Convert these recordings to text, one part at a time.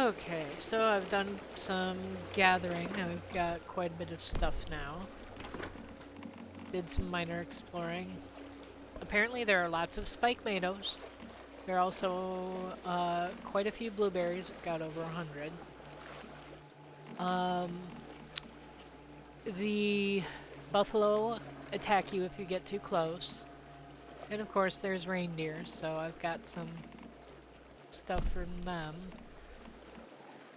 Okay, so I've done some gathering. I've got quite a bit of stuff now. Did some minor exploring. Apparently there are lots of spike tomatoes. There are also quite a few blueberries. I've got over 100. The buffalo attack you if you get too close. And of course there's reindeer, so I've got some stuff from them.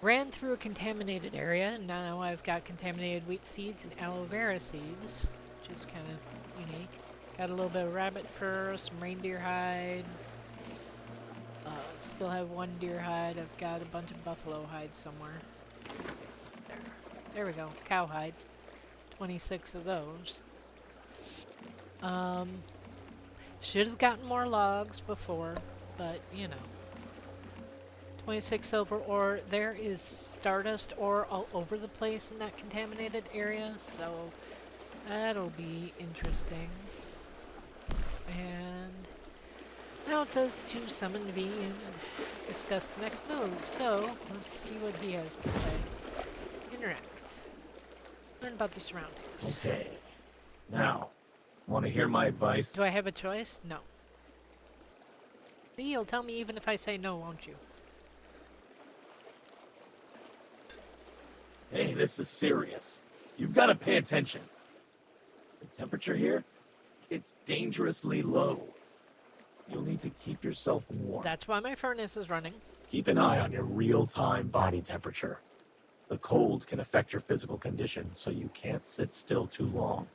Ran through a contaminated area, and now I've got contaminated wheat seeds and aloe vera seeds, which is kind of unique. Got a little bit of rabbit fur, some reindeer hide. Still have one deer hide. I've got a bunch of buffalo hide somewhere. There we go. Cow hide. 26 of those. Should have gotten more logs before, but you know. 26 silver ore. There is stardust ore all over the place in that contaminated area, so that'll be interesting. And now it says to summon V and discuss the next move, so let's see what he has to say. Interact. Learn about the surroundings. Okay. Now, want to hear my advice? Do I have a choice? No. See, you'll tell me even if I say no, won't you? Hey, this is serious. You've got to pay attention. The temperature here, it's dangerously low. You'll need to keep yourself warm. That's why my furnace is running. Keep an eye on your real-time body temperature. The cold can affect your physical condition, so you can't sit still too long.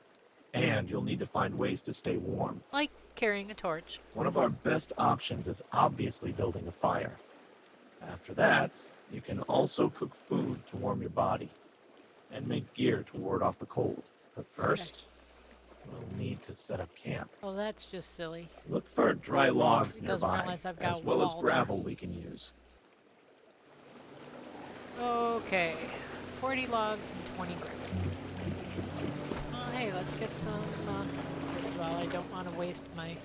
And you'll need to find ways to stay warm. Like carrying a torch. One of our best options is obviously building a fire. After that, you can also cook food to warm your body and make gear to ward off the cold. But first, we'll need to set up camp. Oh, that's just silly. Look for dry logs He doesn't nearby, realize I've got as well as wall gravel we can use. Okay. 40 logs and 20 gravel. Well, hey, let's get some, well, I don't want to waste my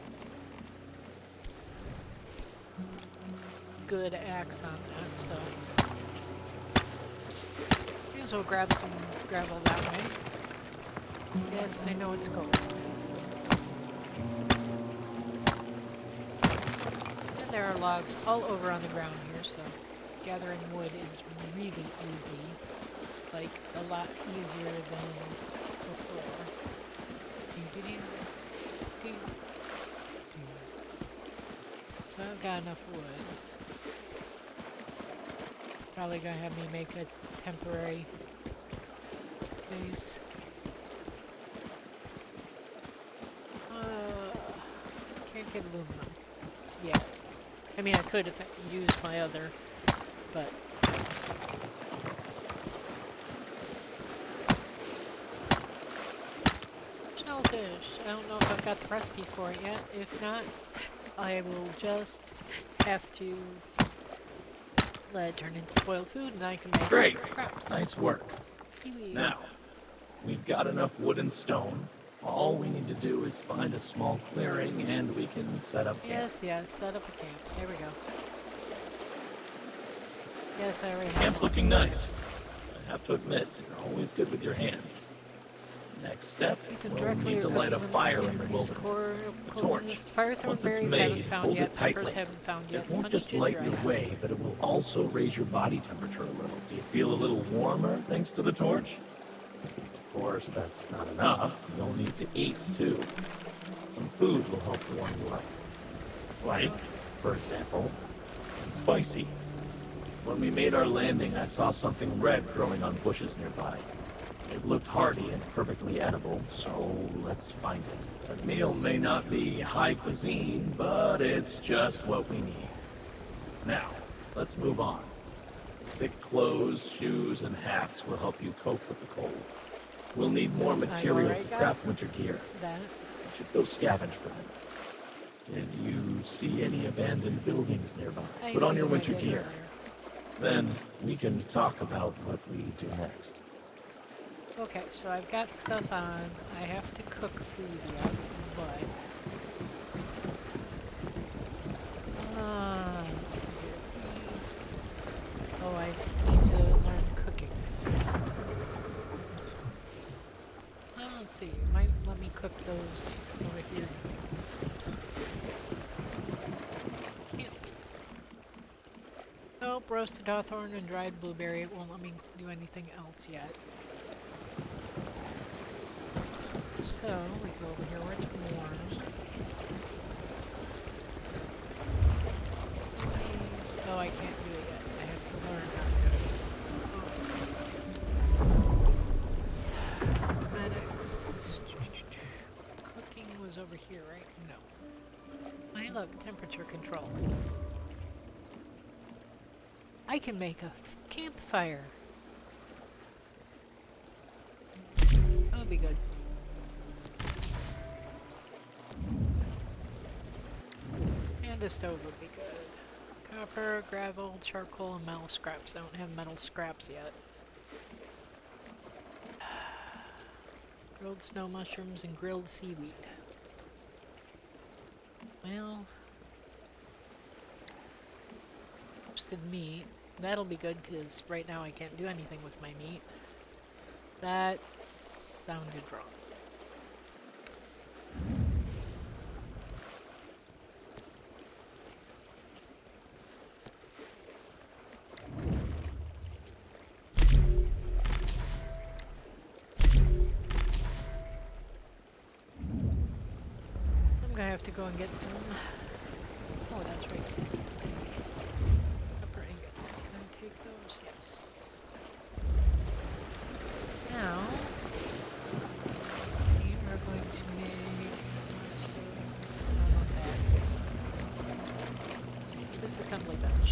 good axe on that, so may as well grab some gravel that way. Yes, I know it's cold. And there are logs all over on the ground here, so gathering wood is really easy. Like, a lot easier than before. So I've got enough wood. Probably gonna have me make a temporary base. Can't get aluminum. Yeah. I mean, I could if I used my other, but shellfish. I don't know if I've got the recipe for it yet. If not, I will just have to let it turn into spoiled food, and I can make Great. crops. Nice work. Seaweed. Now, we've got enough wood and stone. All we need to do is find a small clearing and we can set up camp. Yes, set up a camp. There we go. Yes, I already have. Camp's looking nice. I have to admit, you're always good with your hands. Next step, we'll need to light a fire in the wilderness. A torch. Once it's made, hold it tightly. It won't just light your way, but it will also raise your body temperature a little. Do you feel a little warmer thanks to the torch? Of course, that's not enough. You'll need to eat, too. Some food will help warm you up. Like, for example, something spicy. When we made our landing, I saw something red growing on bushes nearby. It looked hearty and perfectly edible, so let's find it. A meal may not be high cuisine, but it's just what we need. Now, let's move on. Thick clothes, shoes, and hats will help you cope with the cold. We'll need more material to craft winter gear. We should go scavenge for them. Did you see any abandoned buildings nearby? Put on your winter gear. Then we can talk about what we do next. Okay, so I've got stuff on. I have to cook food yet, but let's see here. Oh, I I need to learn cooking. Let's see, it might let me cook those over here. Can't. Nope, roasted hawthorn and dried blueberry. It won't let me do anything else yet. So, we go over here where it's warm. Please. Oh, I can't do it yet. I have to learn how to do it. Medics. Cooking was over here, right? No. Hey, look, temperature control. I can make a campfire. That would be good. And a stove would be good. Copper, gravel, charcoal, and metal scraps. I don't have metal scraps yet. Grilled snow mushrooms and grilled seaweed. Well, roasted meat. That'll be good because right now I can't do anything with my meat. That sounded wrong. I'm gonna have to go and get some. Oh, that's right. Copper ingots. Can I take those? Yes. Now, we are going to make. I want that. Disassembly bench.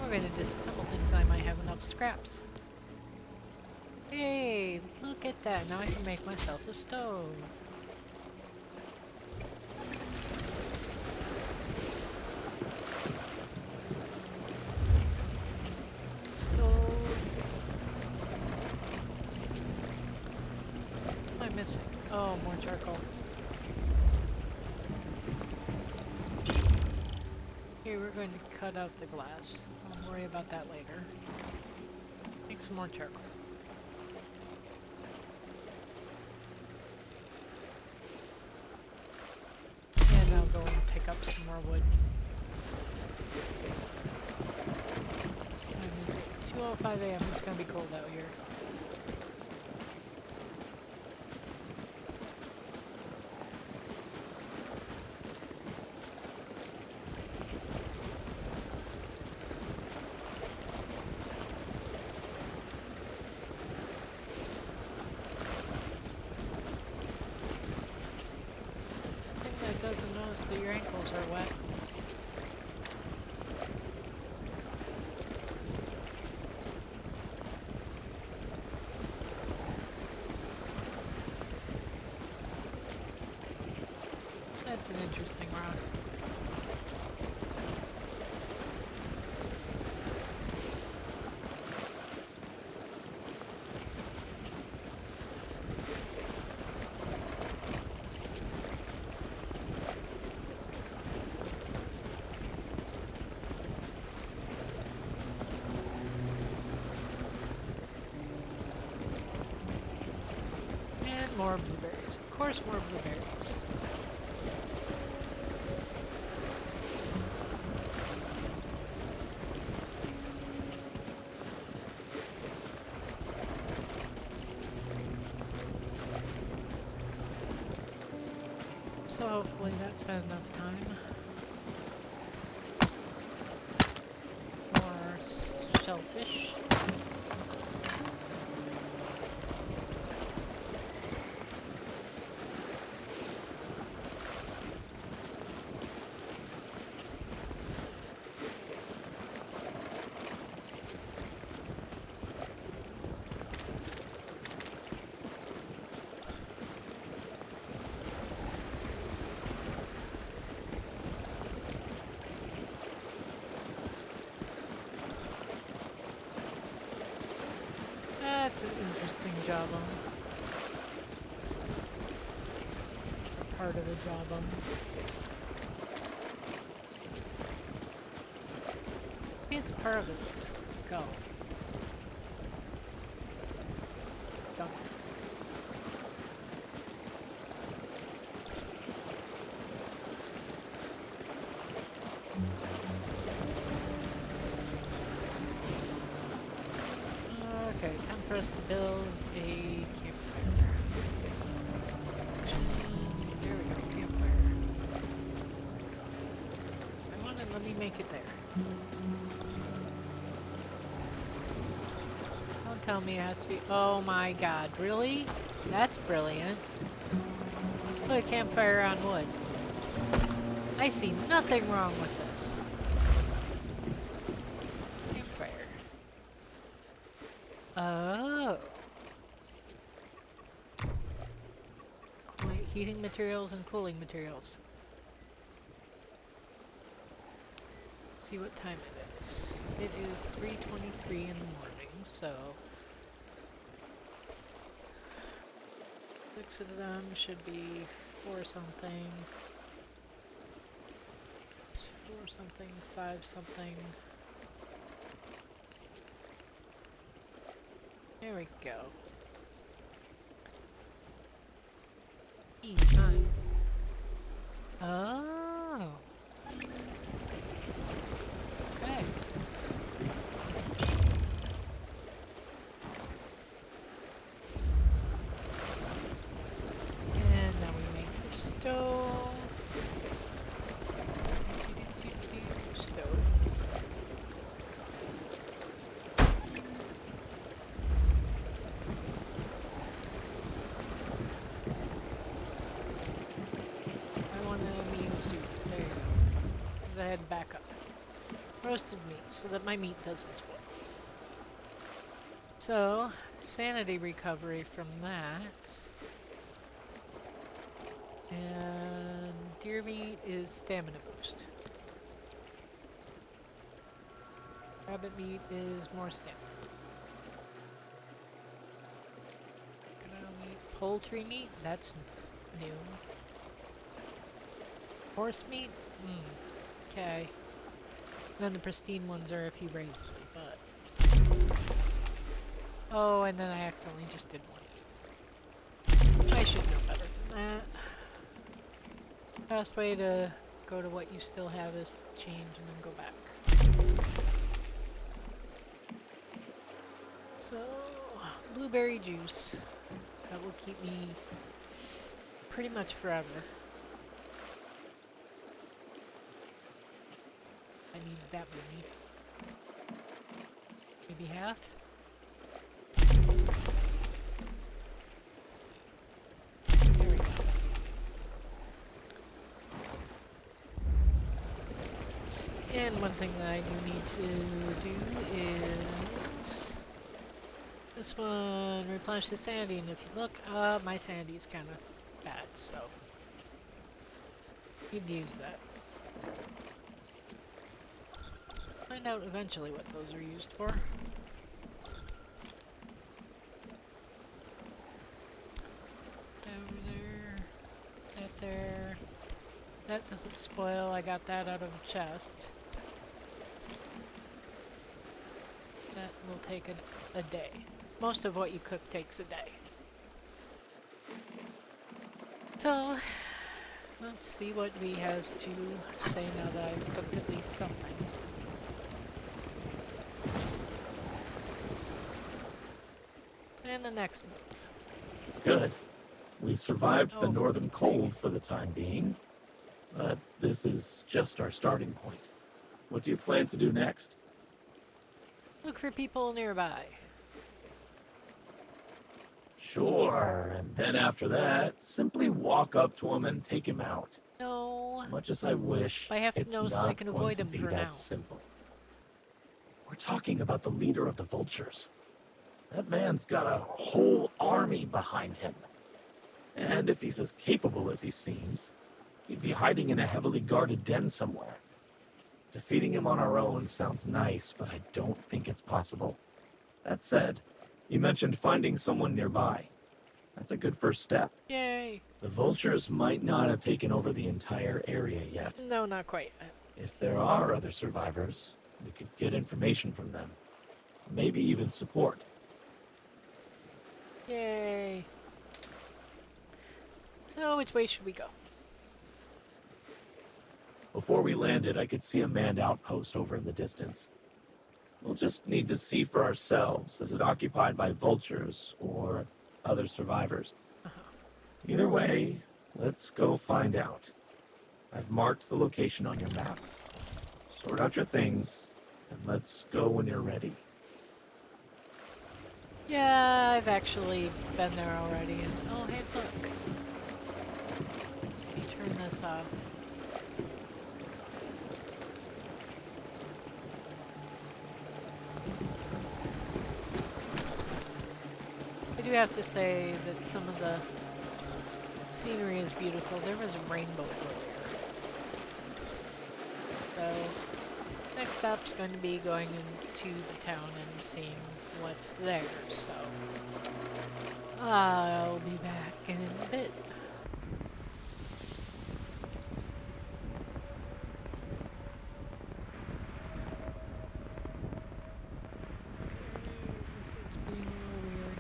We're going to disassemble things so I might have enough scraps. Hey, look at that. Now I can make myself a stove. Stove. What am I missing? Oh, more charcoal. Okay, we're going to cut out the glass. I'll worry about that later. Make some more charcoal. And I'll go and pick up some more wood. Time is it? 2:05 a.m. It's gonna be cold out here. Doesn't notice that your ankles are wet. That's an interesting rock. More blueberries. Of course, more blueberries. So hopefully that's been enough time. More shellfish. That's an interesting jawbone. Or part of the jawbone. harvest go? Done. Okay, time for us to build a campfire. There we go, campfire. Let me make it there. Don't tell me it has to be. Oh my god, really? That's brilliant. Let's put a campfire on wood. I see nothing wrong with this. Campfire. Oh. Heating materials and cooling materials. See what time it is. It is 3:23 in the morning, so 6 of them should be 4 something, 4 something, 5 something. There we go. Time. Oh. Okay. And now we make the stove. Stove. I want a meat soup. There you go. Go ahead and back up. Roasted meat so that my meat doesn't spoil. So, sanity recovery from that. And deer meat is stamina boost. Rabbit meat is more stamina. Meat, poultry meat, that's new. Horse meat? Okay. Then the pristine ones are if you raise them, but... Oh, and then I accidentally just did one. I should know better than that. Best way to go to what you still have is to change and then go back. So, blueberry juice. That will keep me pretty much forever. I need that many. Maybe half? There we go. And one thing that I do need to do is this one, replenish the sanity, and if you look, my sanity is kind of bad, so need to use that. Find out eventually what those are used for. Over there, that there. That doesn't spoil, I got that out of a chest. That will take a day. Most of what you cook takes a day. So, let's see what V has to say now that I've cooked at least something. And the next move. Good. We've survived the northern cold for the time being, but this is just our starting point. What do you plan to do next? Look for people nearby. Sure, and then after that, simply walk up to him and take him out. No. Much as I wish, I have to it's know so not I can avoid going him to be for now. that simple. We're talking about the leader of the vultures. That man's got a whole army behind him. And if he's as capable as he seems, he'd be hiding in a heavily guarded den somewhere. Defeating him on our own sounds nice, but I don't think it's possible. That said, you mentioned finding someone nearby. That's a good first step. Yay! The vultures might not have taken over the entire area yet. No, not quite. If there are other survivors, We could get information from them. Maybe even support. Yay. So, which way should we go? Before we landed, I could see a manned outpost over in the distance. We'll just need to see for ourselves. Is it occupied by vultures or other survivors? Either way, let's go find out. I've marked the location on your map. Sort out your things, and let's go when you're ready. Yeah, I've actually been there already. And oh, hey, look. Let me turn this off. I do have to say that some of the scenery is beautiful. There was a rainbow earlier. So, next stop's going to be going into the town and seeing what's there, so I'll be back in a bit. This is being a little weird.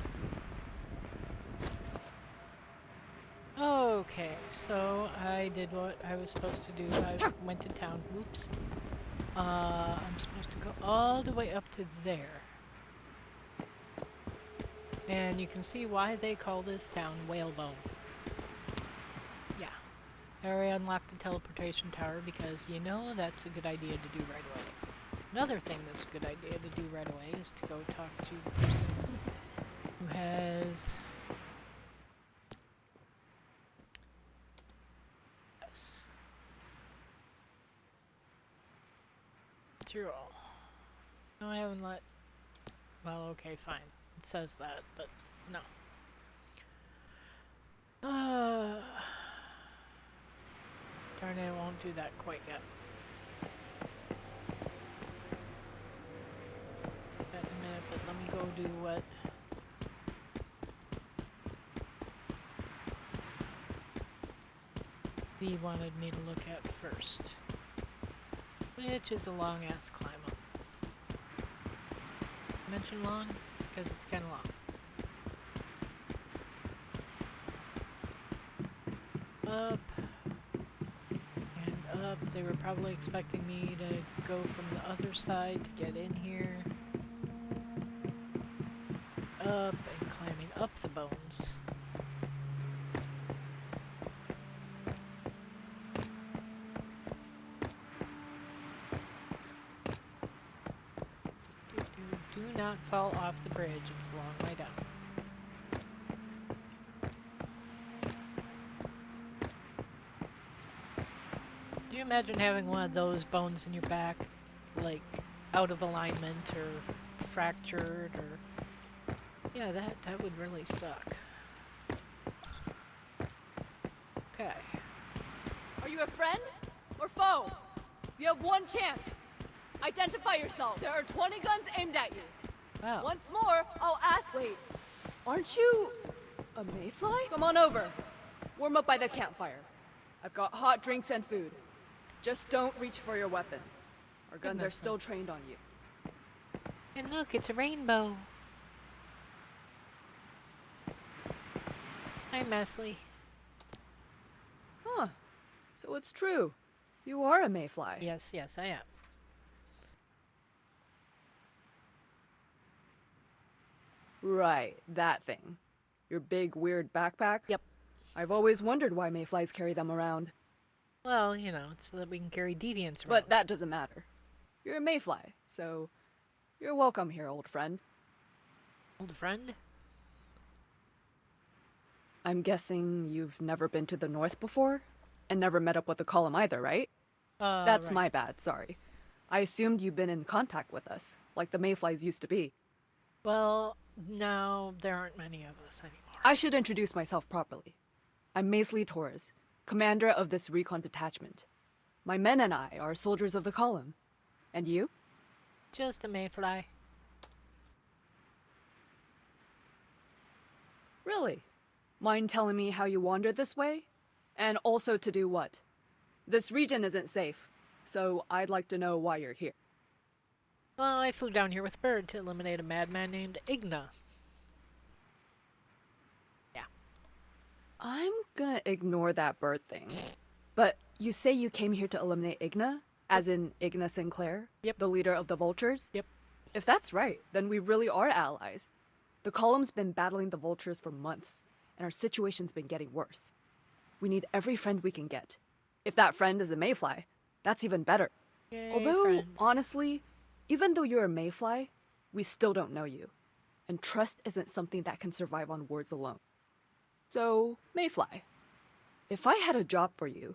Okay, so I did what I was supposed to do. I went to town. Oops. I'm supposed to go all the way up to there. And you can see why they call this town Whalebone. Yeah. I already unlocked the teleportation tower because you know that's a good idea to do right away. Another thing that's a good idea to do right away is to go talk to the person who has... Yes. Through all. No, I haven't let... Well, okay, fine. It says that, but no. Darn it, I won't do that quite yet. That in a minute, but let me go do what... he wanted me to look at first. Which is a long-ass climb up. Mention long? Because it's kind of long. Up. And up. They were probably expecting me to go from the other side to get in here. Up and climbing up the bones. Do not fall off the bridge, it's a long way down. Do you imagine having one of those bones in your back, like, out of alignment or fractured or... Yeah, that would really suck. Okay. Are you a friend or foe? You have one chance. Identify yourself. There are 20 guns aimed at you. Wow. Once more, I'll ask. Wait, aren't you a mayfly? Come on over. Warm up by the campfire. I've got hot drinks and food. Just don't reach for your weapons. Our guns are still trained on you. And look, it's a rainbow. Hi, Mesley. Huh. So it's true. You are a mayfly. Yes, I am. Right, that thing. Your big, weird backpack? Yep. I've always wondered why mayflies carry them around. Well, you know, it's so that we can carry deviants around. But that doesn't matter. You're a mayfly, so you're welcome here, old friend. Old friend? I'm guessing you've never been to the north before? And never met up with the column either, right? That's right. my bad, sorry. I assumed you've been in contact with us, like the mayflies used to be. Well, no, there aren't many of us anymore. I should introduce myself properly. I'm Maisley Torres, commander of this recon detachment. My men and I are soldiers of the column. And you? Just a mayfly. Really? Mind telling me how you wandered this way? And also to do what? This region isn't safe, so I'd like to know why you're here. Well, I flew down here with Bird to eliminate a madman named Igna. Yeah. I'm gonna ignore that bird thing. But you say you came here to eliminate Igna? As in Igna Sinclair? Yep. The leader of the Vultures? Yep. If that's right, then we really are allies. The column's been battling the Vultures for months, and our situation's been getting worse. We need every friend we can get. If that friend is a mayfly, that's even better. Yay, Although, friends. honestly, even though you're a mayfly, we still don't know you. And trust isn't something that can survive on words alone. So, mayfly, if I had a job for you,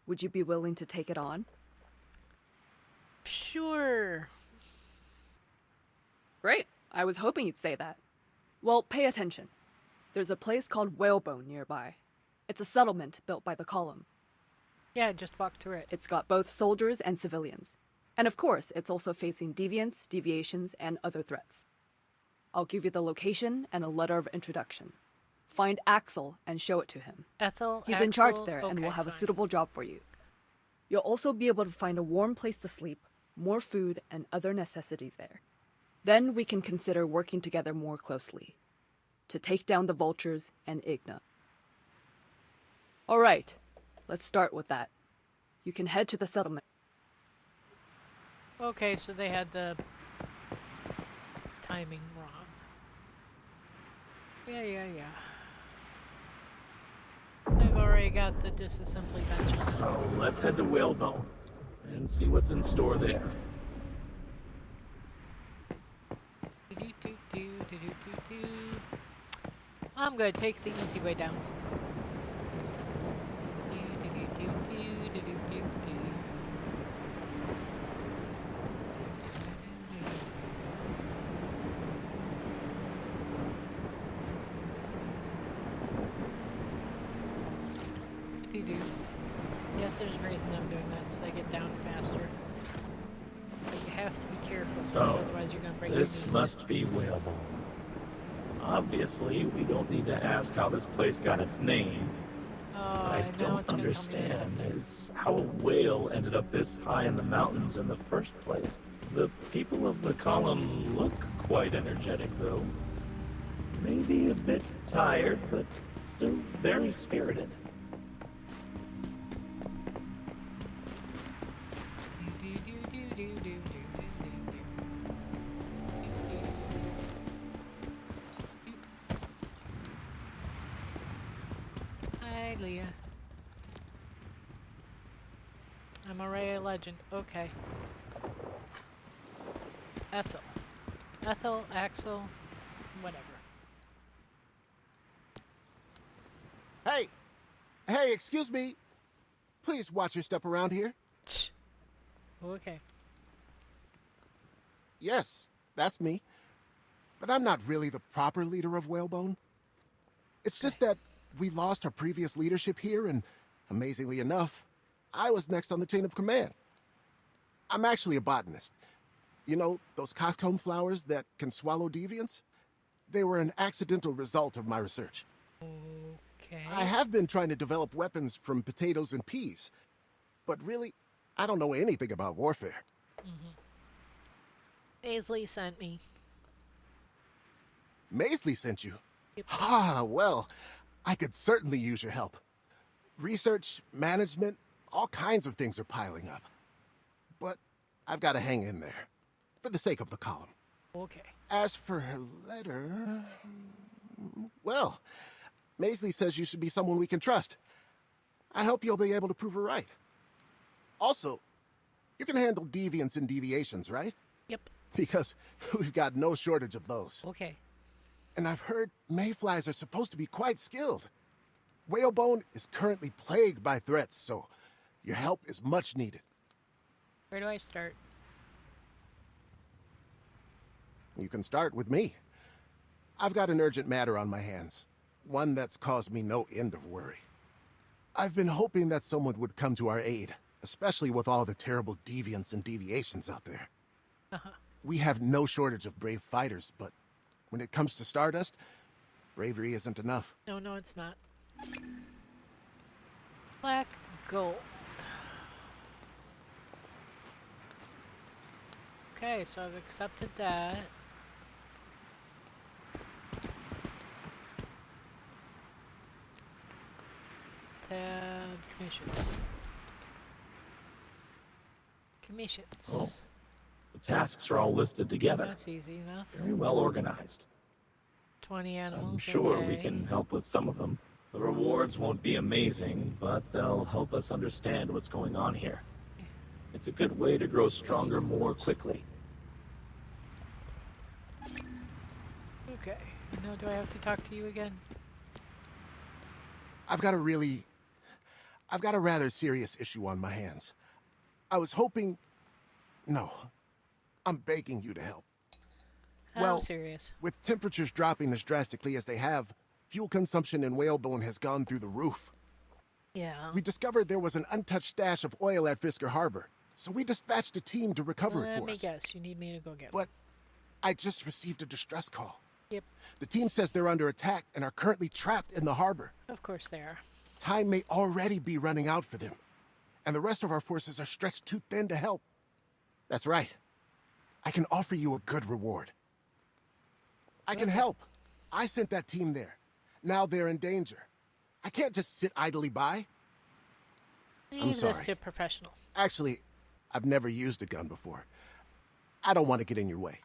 would you be willing to take it on? Sure. Great. I was hoping you'd say that. Well, pay attention. There's a place called Whalebone nearby. It's a settlement built by the column. Yeah, just walk through it. It's got both soldiers and civilians. And of course, it's also facing deviants, deviations, and other threats. I'll give you the location and a letter of introduction. Find Axel and show it to him. Ethel, He's Axel? in charge there and Okay, will have a fine. suitable job for you. You'll also be able to find a warm place to sleep, more food, and other necessities there. Then we can consider working together more closely to take down the Vultures and Igna. All right, let's start with that. You can head to the settlement. Okay, so they had the timing wrong. Yeah. I've already got the disassembly bench. So let's head to Whalebone and see what's in store there. I'm gonna take the easy way down. Yes, there's a reason I'm doing that, so they get down faster. But you have to be careful, because So, otherwise you're gonna break your this knees. must be Whalebone. Obviously, we don't need to ask how this place got its name. Oh, What I and now don't it's gonna tell me understand to is how a whale ended up this high in the mountains in the first place. The people of the column look quite energetic, though. Maybe a bit tired, but still very spirited. Hi, Leah. I'm already a legend. Okay. Ethel, Axel, whatever. Hey! Hey, excuse me! Please watch your step around here. Shh. Okay. Yes, that's me. But I'm not really the proper leader of Whalebone. It's just that we lost our previous leadership here, and amazingly enough, I was next on the chain of command. I'm actually a botanist. You know, those cockcomb flowers that can swallow deviants? They were an accidental result of my research. Okay. I have been trying to develop weapons from potatoes and peas, but really, I don't know anything about warfare. Paisley sent me. Maisley sent you? Yep. Ah, well, I could certainly use your help. Research, management, all kinds of things are piling up. But I've got to hang in there, for the sake of the column. Okay. As for her letter... Well, Maisley says you should be someone we can trust. I hope you'll be able to prove her right. Also, you can handle deviants and deviations, right? Yep. Because we've got no shortage of those. Okay. And I've heard mayflies are supposed to be quite skilled. Whalebone is currently plagued by threats, so your help is much needed. Where do I start? You can start with me. I've got an urgent matter on my hands, one that's caused me no end of worry. I've been hoping that someone would come to our aid, especially with all the terrible deviants and deviations out there. Uh-huh. We have no shortage of brave fighters, but when it comes to Stardust, bravery isn't enough. No, it's not. Black gold. Okay, so I've accepted that. Tab commissions. Commissions. Oh, the tasks are all listed together. That's easy enough. Very well organized. 20 animals. I'm sure okay. we can help with some of them. The rewards won't be amazing, but they'll help us understand what's going on here. It's a good way to grow stronger more quickly. Okay. Now do I have to talk to you again? I've got a rather serious issue on my hands. I was hoping... No. I'm begging you to help. I'm serious. With temperatures dropping as drastically as they have, fuel consumption in whalebone has gone through the roof. Yeah. We discovered there was an untouched stash of oil at Fisker Harbor, so we dispatched a team to recover it for us. Let me guess, you need me to go get But I just received a distress call. Yep. The team says they're under attack and are currently trapped in the harbor. Of course they are. Time may already be running out for them, and the rest of our forces are stretched too thin to help. That's right. I can offer you a good reward. I can help. I sent that team there. Now they're in danger. I can't just sit idly by. I'm Leave sorry. this to a professional. Actually, I've never used a gun before. I don't want to get in your way.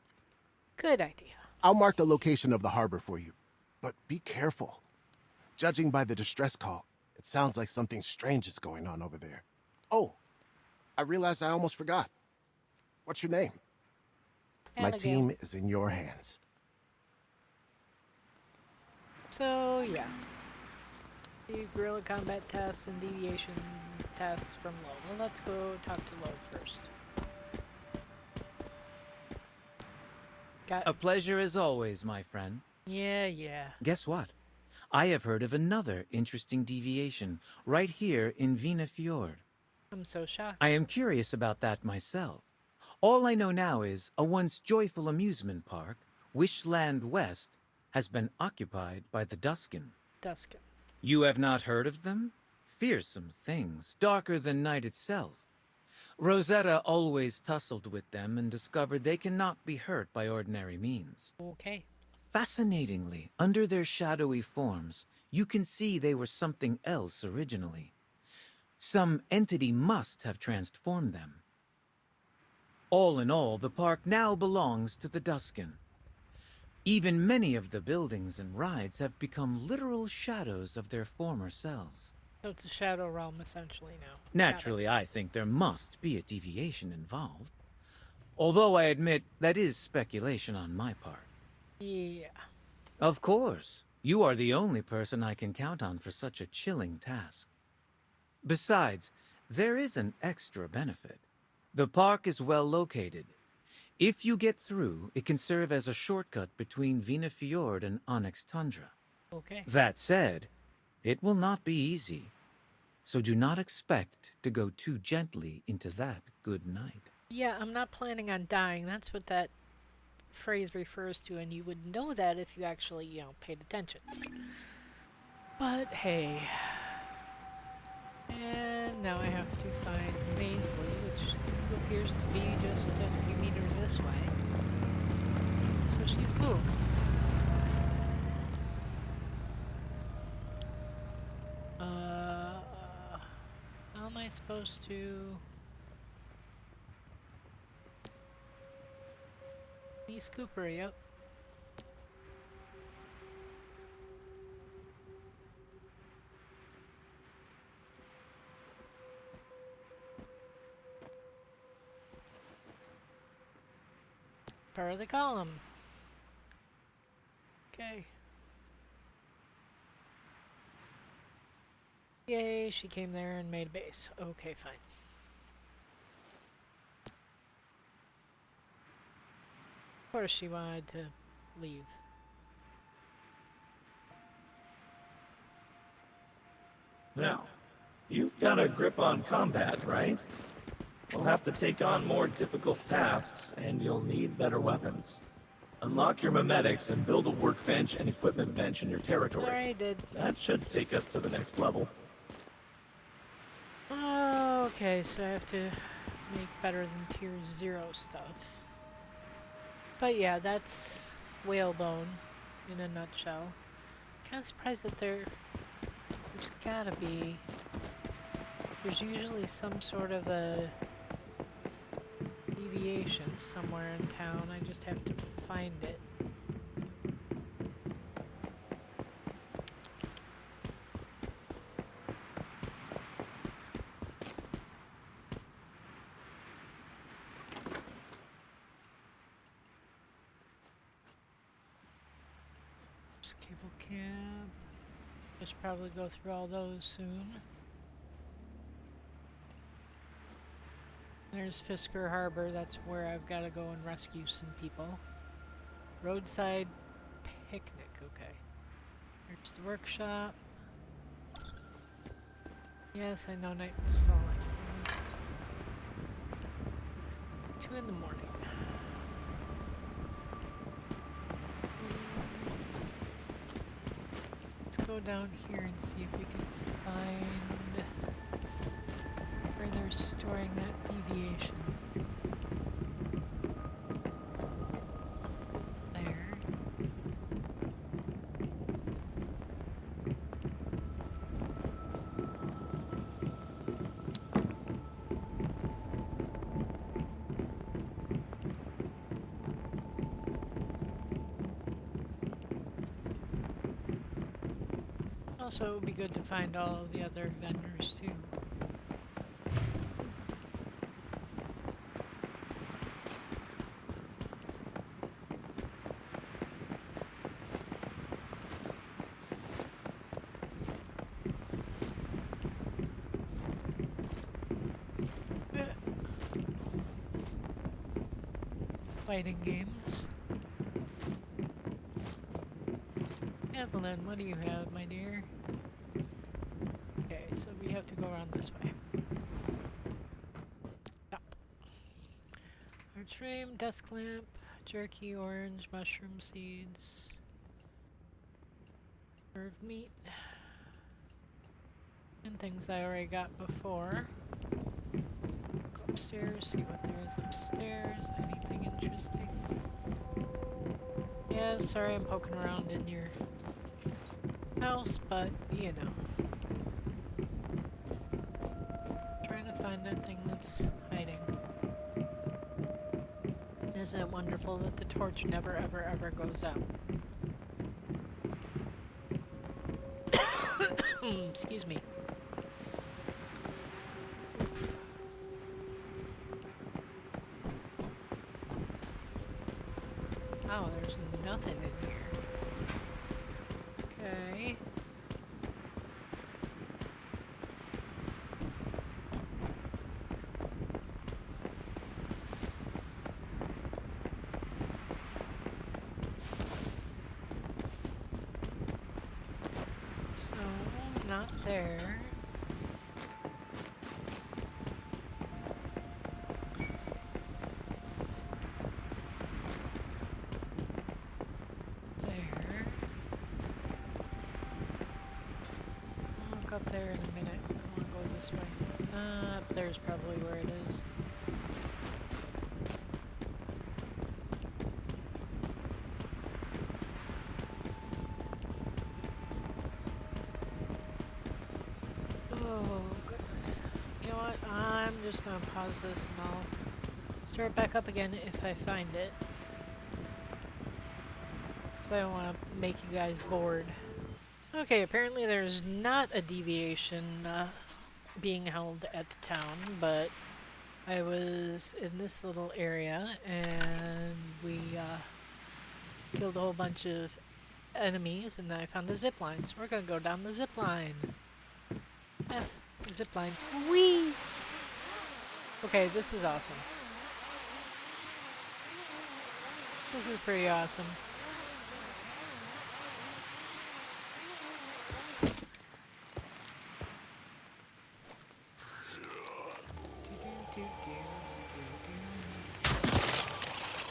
Good idea. I'll mark the location of the harbor for you, but be careful. Judging by the distress call, it sounds like something strange is going on over there. Oh, I realized I almost forgot. What's your name? My Abigail. team is in your hands. So, yeah. The guerrilla combat tasks and deviation tasks from Low. Well, let's go talk to Low first. A pleasure as always, my friend. Yeah. Guess what? I have heard of another interesting deviation right here in Vina Fjord. I'm so shocked. I am curious about that myself. All I know now is a once joyful amusement park, Wishland West, has been occupied by the Duskin. Duskin. You have not heard of them? Fearsome things, darker than night itself. Rosetta always tussled with them and discovered they cannot be hurt by ordinary means. Okay. Fascinatingly, under their shadowy forms, you can see they were something else originally. Some entity must have transformed them. All in all, the park now belongs to the Duskin. Even many of the buildings and rides have become literal shadows of their former selves. So it's a shadow realm essentially now. Naturally, I think there must be a deviation involved. Although I admit that is speculation on my part. Yeah. Of course. You are the only person I can count on for such a chilling task. Besides, there is an extra benefit. The park is well located. If you get through, it can serve as a shortcut between Vina Fjord and Onyx Tundra. Okay. That said, it will not be easy. So do not expect to go too gently into that good night. Yeah, I'm not planning on dying. That's what that phrase refers to, and you would know that if you actually, paid attention. But hey. And now I have to find Maisley, which appears to be just a few meters this way. So she's moved. How am I supposed to... East Cooper, yep. Part of the column. Okay. Yay, she came there and made a base. Okay, fine. Of course she wanted to leave. Now, you've got a grip on combat, right? We'll have to take on more difficult tasks, and you'll need better weapons. Unlock your memetics and build a workbench and equipment bench in your territory. Alright, did. That should take us to the next level. Okay, so I have to make better than tier 0 stuff. But yeah, that's whalebone in a nutshell. Kind of surprised that there's gotta be. There's usually some sort of a deviation somewhere in town. I just have to find it. Cable cab. I should probably go through all those soon. There's Fisker Harbor, that's where I've got to go and rescue some people. Roadside picnic, okay. Here's the workshop. Yes, I know night is falling. 2 in the morning. Let's go down here and see if we can find where they're storing that deviation. There. Also, it would be good to find all of the other vendors too. Fighting games. Evelyn, what do you have, my dear? Okay, so we have to go around this way. Stop. Archframe, desk lamp, jerky, orange, mushroom seeds, served meat, and things I already got before. Go upstairs, see what there is upstairs. Anything interesting? Yeah, sorry I'm poking around in your house, but you know. Trying to find that thing that's hiding. Isn't it wonderful that the torch never ever ever goes out? Excuse me. Oh, there's nothing in here. Okay. So, not there. Up there in a minute. I want to go this way. Up there's probably where it is. Oh, goodness. You know what? I'm just going to pause this and I'll start back up again if I find it. Because I don't want to make you guys bored. Okay, apparently there's not a deviation being held at the town, but I was in this little area and we killed a whole bunch of enemies and then I found the zip line, so we're gonna go down the zip line. Zip line. Whee! Okay, this is awesome. This is pretty awesome.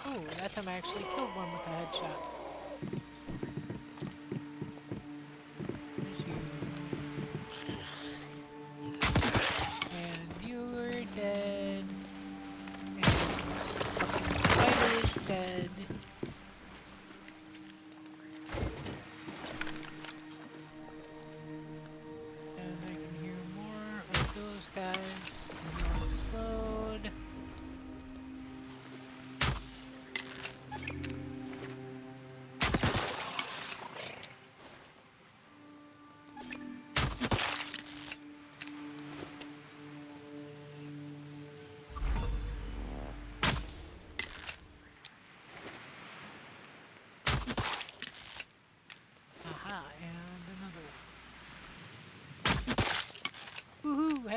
Ooh, that time I actually killed one with a headshot. And you're dead. And the spider is dead.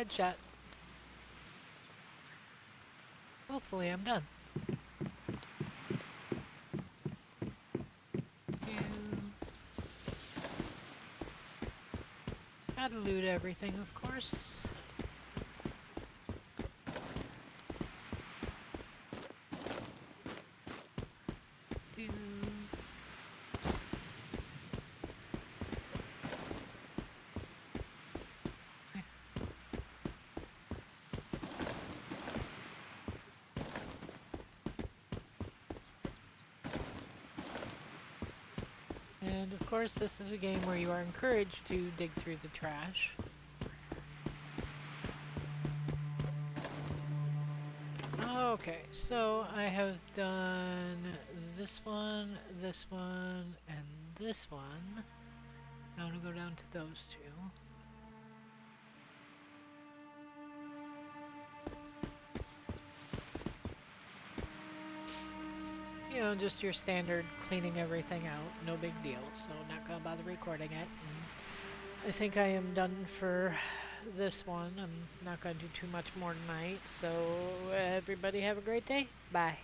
headshot. Hopefully I'm done. Gotta loot everything, of course. And of course, this is a game where you are encouraged to dig through the trash. Okay, so I have done this one, and this one. Now to go down to those two. You know, just your standard cleaning everything out, no big deal, so not gonna bother recording it. And I think I am done for this one. I'm not gonna do too much more tonight, so everybody have a great day. Bye.